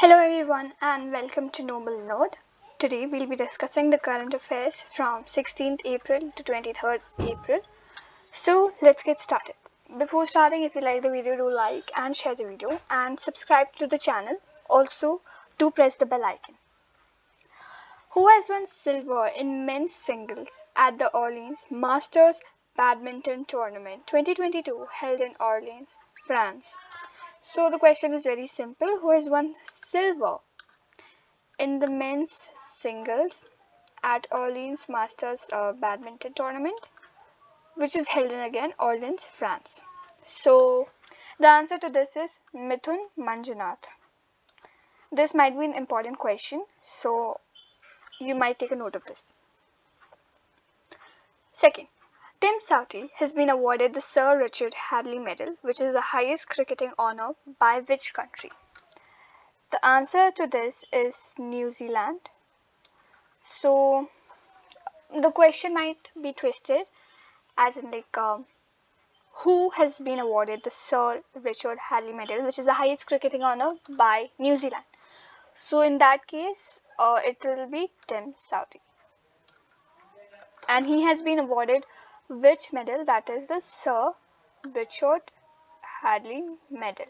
Hello everyone and welcome to Noble Note. Today we'll be discussing the current affairs from 16th April to 23rd April. So let's get started. Before starting, if you like the video, do like and share the video and subscribe to the channel. Also, do press the bell icon. Who has won silver in men's singles at the Orleans Masters Badminton Tournament 2022 held in Orleans, France? So the question is very simple. Who has won silver in the men's singles at Orleans Masters Badminton Tournament, which is held in again Orleans, France? So the answer to this is Mithun Manjunath. This might be an important question, so you might take a note of this. Second, Tim Southey has been awarded the Sir Richard Hadley Medal, which is the highest cricketing honour by which country? The answer to this is New Zealand. So the question might be twisted as in who has been awarded the Sir Richard Hadley Medal, which is the highest cricketing honour by New Zealand. So in that case, it will be Tim Southey. And he has been awarded which medal? That is the Sir Richard Hadley Medal.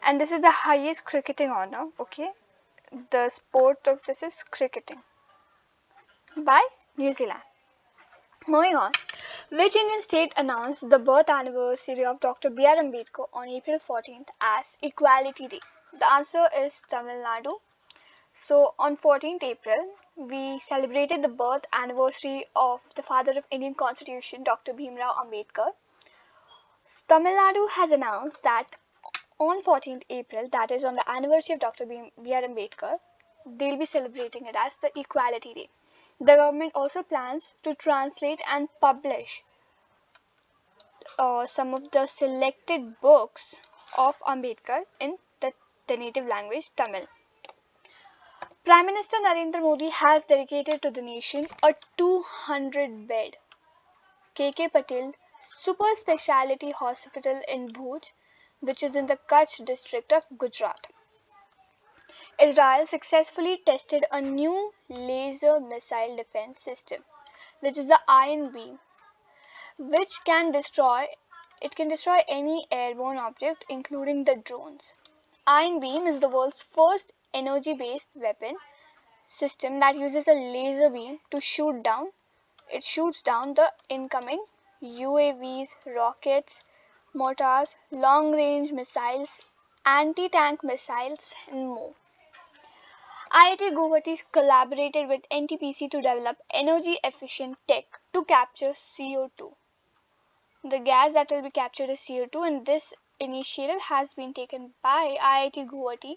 And this is the highest cricketing honour, okay? The sport of this is cricketing by New Zealand. Moving on. Which Indian state announced the birth anniversary of Dr. B.R. Ambedkar on April 14th as Equality Day? The answer is Tamil Nadu. So on 14th April, we celebrated the birth anniversary of the father of Indian Constitution, Dr. Bhimrao Ambedkar. Tamil Nadu has announced that on 14th April, that is on the anniversary of Dr. B.R. Ambedkar, they'll be celebrating it as the Equality Day. The government also plans to translate and publish some of the selected books of Ambedkar in the native language Tamil. Prime Minister Narendra Modi has dedicated to the nation a 200-bed KK Patel Super Speciality Hospital in Bhuj, which is in the Kutch district of Gujarat. Israel successfully tested a new laser missile defense system, which is the Iron Beam, which can destroy any airborne object, including the drones. Iron Beam is the world's first energy-based weapon system that uses a laser beam to shoot down. It shoots down the incoming UAVs, rockets, mortars, long-range missiles, anti-tank missiles, and more. IIT Guwahati collaborated with NTPC to develop energy-efficient tech to capture CO2. The gas that will be captured is CO2, and this initiative has been taken by IIT Guwahati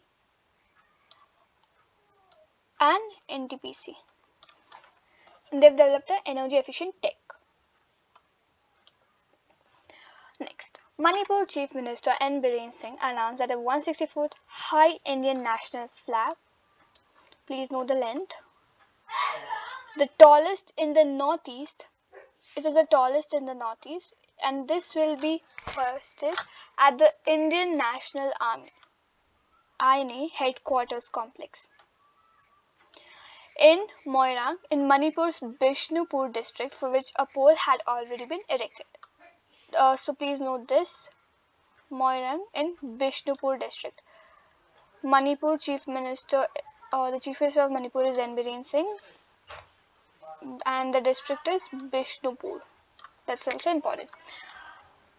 and NTPC. They've developed an energy-efficient tech. Next, Manipur Chief Minister N. Biren Singh announced that a 160-foot high Indian national flag, please know the length, the tallest in the northeast, it is the tallest in the northeast, and this will be hoisted at the Indian National Army INA headquarters complex in Moirang in Manipur's Bishnupur district, for which a pole had already been erected. So please note this, Moirang in Bishnupur district. Manipur Chief Minister, the Chief Minister of Manipur is N. Biren Singh, and the district is Bishnupur. That's also important.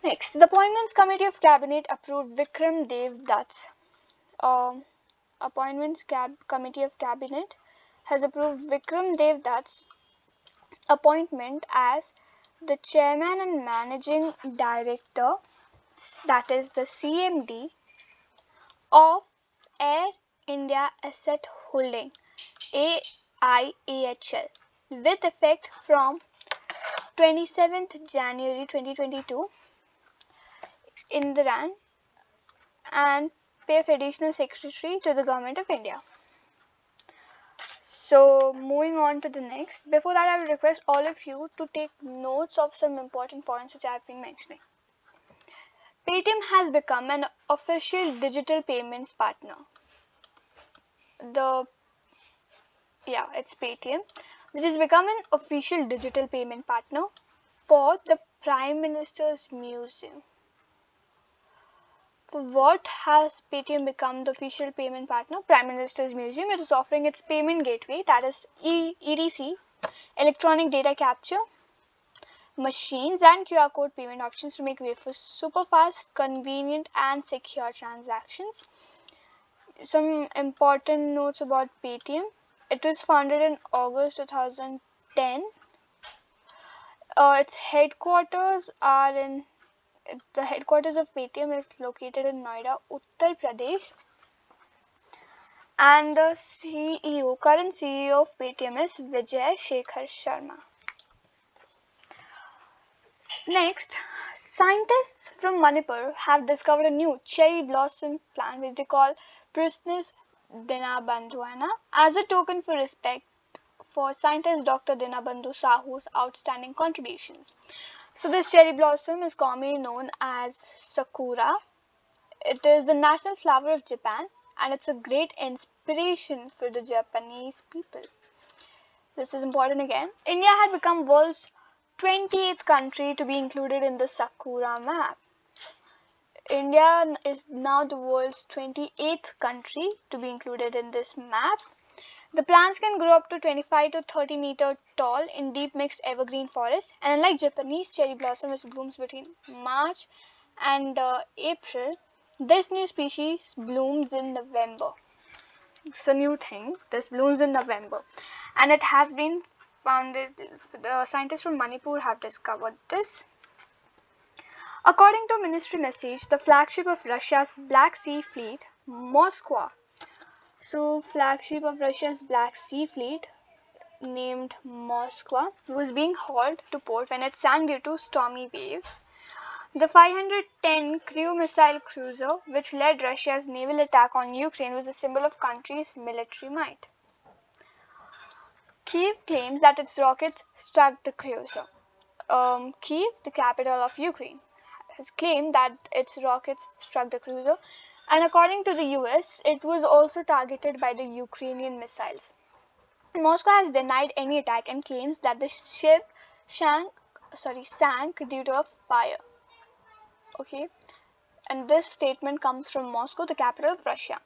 Next, the Appointments Committee of Cabinet approved Vikram Dev Dutt's Committee of Cabinet has approved Vikram Dev Dutt's appointment as the Chairman and Managing Director, that is the CMD, of Air India Asset Holding AIAHL with effect from 27th January 2022 in the RAN, and pay of additional secretary to the Government of India. So moving on to the next. Before that, I will request all of you to take notes of some important points which I have been mentioning. Paytm has become an official digital payments partner. the it's Paytm, which has become an official digital payment partner for the Prime Minister's Museum. For what has Paytm become the official payment partner? Prime Minister's Museum. It is offering its payment gateway, that is EDC, electronic data capture machines and QR code payment options to make way for super fast, convenient and secure transactions. Some important notes about Paytm. It was founded in August 2010. Its headquarters are in The headquarters of Paytm is located in Noida, Uttar Pradesh, and the current CEO of Paytm is Vijay Shekhar Sharma. Next, scientists from Manipur have discovered a new cherry blossom plant which they call Prusnus Dinabandhuana as a token for respect for scientist Dr. Dinabandhu Sahu's outstanding contributions. So this cherry blossom is commonly known as Sakura. It is the national flower of Japan and it's a great inspiration for the Japanese people. This is important again. India had become world's 28th country to be included in the Sakura map. India is now the world's 28th country to be included in this map. The plants can grow up to 25 to 30 meter tall in deep mixed evergreen forest, and unlike Japanese cherry blossom which blooms between March and April, this new species blooms in November. It's a new thing. This blooms in November, and it has been founded. The scientists from Manipur have discovered this. According to a ministry message, the flagship of Russia's Black Sea Fleet, Moskva. So, flagship of Russia's Black Sea Fleet, named Moskva, was being hauled to port when it sank due to stormy waves. The 510 crew missile cruiser, which led Russia's naval attack on Ukraine, was a symbol of the country's military might. Kiev claims that its rockets struck the cruiser. Kiev, the capital of Ukraine, has claimed that its rockets struck the cruiser, and according to the US, it was also targeted by the Ukrainian missiles. Moscow has denied any attack and claims that the ship sank due to a fire. Okay, and this statement comes from Moscow, the capital of Russia.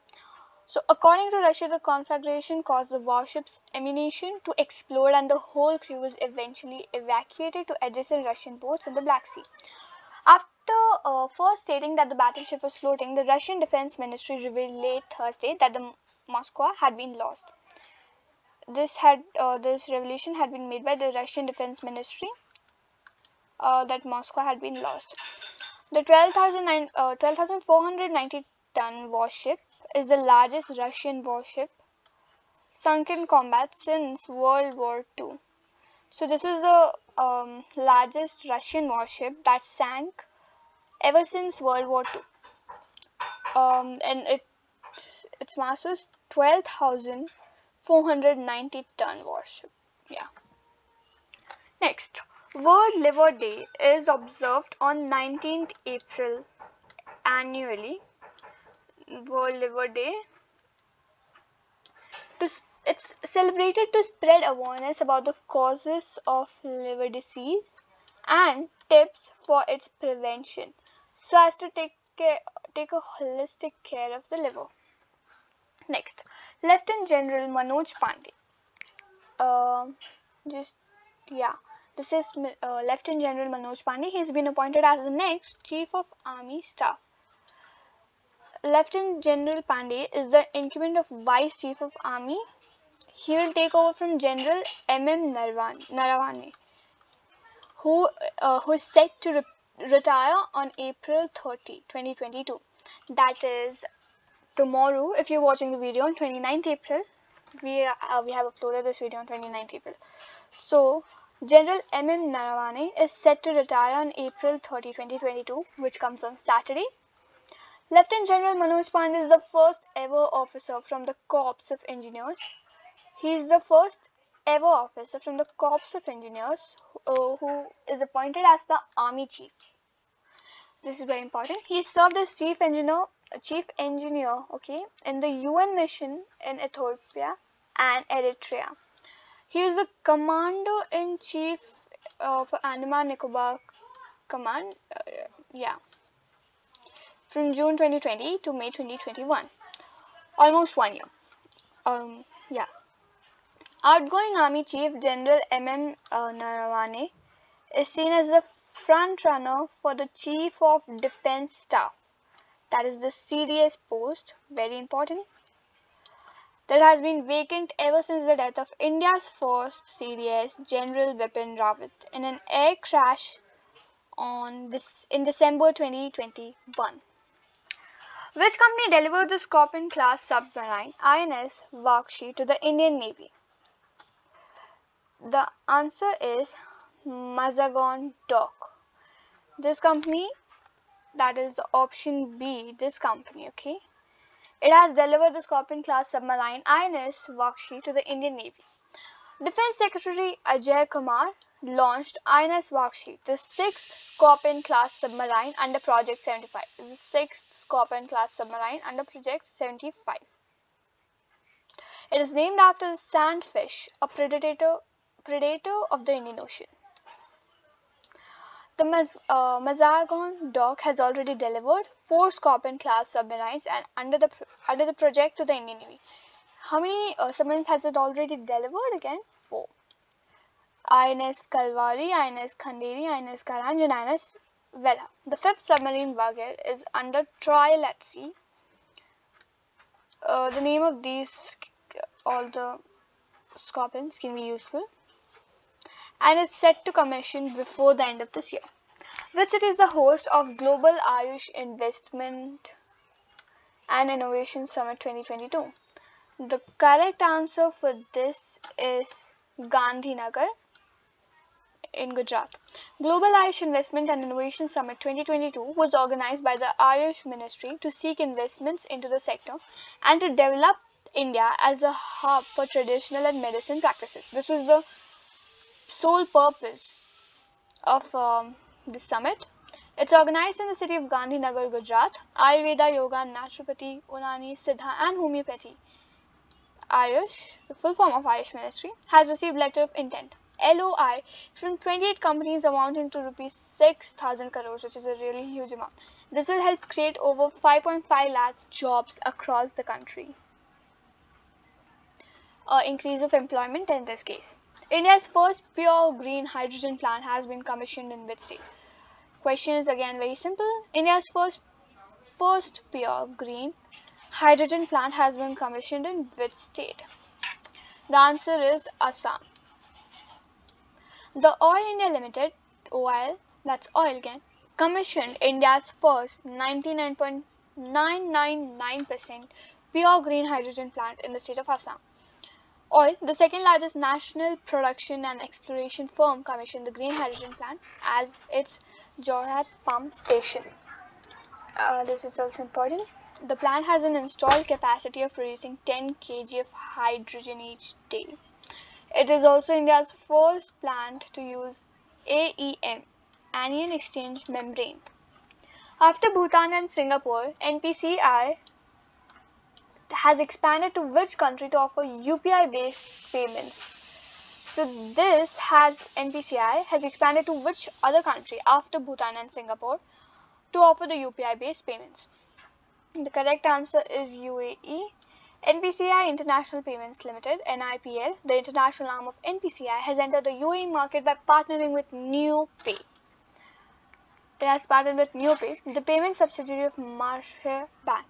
So, according to Russia, the conflagration caused the warship's ammunition to explode and the whole crew was eventually evacuated to adjacent Russian ports in the Black Sea. After first stating that the battleship was floating, the Russian Defense Ministry revealed late Thursday that the Moskva had been lost. This revelation had been made by the Russian Defense Ministry that Moscow had been lost. The 12,490 ton warship is the largest Russian warship sunk in combat since World War II. So this is the largest Russian warship that sank ever since World War II. And its mass was 12,490 ton warship. Yeah. Next, World Liver Day is observed on 19th April annually. World Liver Day. It's celebrated to spread awareness about the causes of liver disease and tips for its prevention, so as to take a holistic care of the liver. Next, Lieutenant General Manoj Pandey. This is Lieutenant General Manoj Pandey. He has been appointed as the next Chief of Army Staff. Lieutenant General Pandey is the incumbent of Vice Chief of Army. He will take over from General M.M. Naravane, who is set to retire on April 30, 2022. That is tomorrow. If you're watching the video on 29th April, we have uploaded this video on 29th April. So, General M.M. Naravane is set to retire on April 30, 2022, which comes on Saturday. Lieutenant General Manoj Pandey is the first ever officer from the Corps of Engineers. He is the first ever officer from the Corps of Engineers who is appointed as the Army Chief. This is very important. He served as Chief Engineer chief engineer, okay, in the UN mission in Ethiopia and Eritrea. He is the commander-in-chief of Andaman Nicobar Command, from June 2020 to May 2021, almost 1 year. Yeah. Outgoing Army Chief General M.M. Narawane is seen as the front runner for the Chief of Defence Staff, that is the CDS post, very important, that has been vacant ever since the death of India's first CDS, General Bipin Rawat, in an air crash in December 2021. Which company delivered the Scorpion-class submarine INS Vakshi to the Indian Navy? The answer is Mazagon Dock. This company, that is the option B, this company, okay? It has delivered the Scorpion-class submarine INS Vakshi to the Indian Navy. Defense Secretary Ajay Kumar launched INS Vakshi, the sixth Scorpion-class submarine under Project 75. The sixth Scorpion-class submarine under Project 75. It is named after the sandfish, a predator of the Indian Ocean. The Mazagon Dock has already delivered 4 Scorpion-class submarines and under the project to the Indian Navy. How many submarines has it already delivered? Again, 4. INS Kalvari, INS Khanderi, INS Karanj, and INS Vela. The 5th submarine Bagher is under trial at sea. The name of these, all the Scorpions, can be useful, and it's set to commission before the end of this year. Which city is the host of Global Ayush Investment and Innovation Summit 2022? The correct answer for this is Gandhinagar in Gujarat. Global Ayush Investment and Innovation Summit 2022 was organized by the Ayush Ministry to seek investments into the sector and to develop India as a hub for traditional and medicine practices. This was the sole purpose of this summit. It's organized in the city of Gandhinagar, Gujarat. Ayurveda, Yoga, Naturopathy, Unani, Siddha and Homeopathy, Ayush, the full form of Ayush Ministry, has received letter of intent, LOI, from 28 companies amounting to rupees 6,000 crores, which is a really huge amount. This will help create over 5.5 lakh jobs across the country. Increase of employment in this case. India's first pure green hydrogen plant has been commissioned in which state? Question is again very simple. India's first pure green hydrogen plant has been commissioned in which state? The answer is Assam. The Oil India Limited, OIL, that's oil again, commissioned India's first 99.999% pure green hydrogen plant in the state of Assam. Oil, the second largest national production and exploration firm, commissioned the green hydrogen plant as its Jorhat pump station. This is also important. The plant has an installed capacity of producing 10 kg of hydrogen each day. It is also India's first plant to use AEM, anion exchange membrane. After Bhutan and Singapore, NPCI has expanded to which country to offer UPI-based payments? So this NPCI has expanded to which other country after Bhutan and Singapore to offer the UPI-based payments? The correct answer is UAE. NPCI International Payments Limited, NIPL, the international arm of NPCI, has entered the UAE market by partnering with NewPay. It has partnered with NewPay, the payment subsidiary of Mashreq Bank.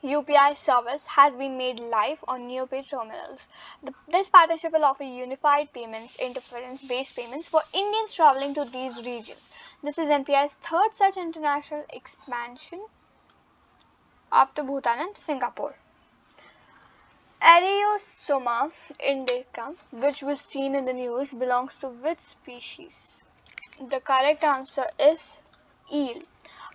UPI service has been made live on NewPay terminals. This partnership will offer unified payments, interference-based payments for Indians traveling to these regions. This is NPI's third such international expansion after Bhutan and Singapore. Ariosoma indica, which was seen in the news, belongs to which species? The correct answer is eel.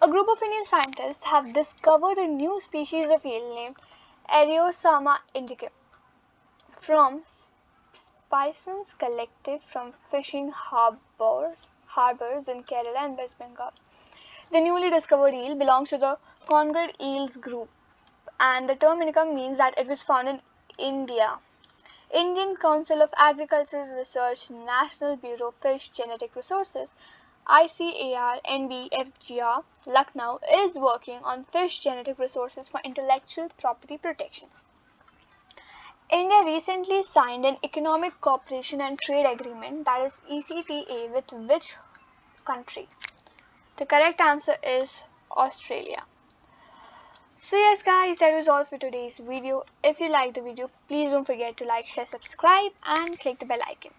A group of Indian scientists have discovered a new species of eel named Ariosoma indica from specimens collected from fishing harbors harbors in Kerala and West Bengal. The newly discovered eel belongs to the congrade eels group, and the term Unicum means that it was found in India. Indian Council of Agricultural Research, National Bureau of Fish Genetic Resources, ICAR NBFGR, Lucknow, is working on fish genetic resources for intellectual property protection. India recently signed an Economic Cooperation and Trade Agreement, that is ECTA, with which country? The correct answer is Australia. So yes guys, that was all for today's video. If you liked the video, please don't forget to like, share, subscribe and click the bell icon.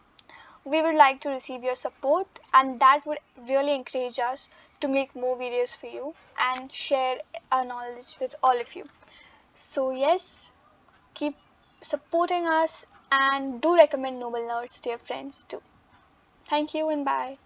We would like to receive your support, and that would really encourage us to make more videos for you and share our knowledge with all of you. So yes, keep supporting us and do recommend Noble Nerds to your friends too. Thank you and bye.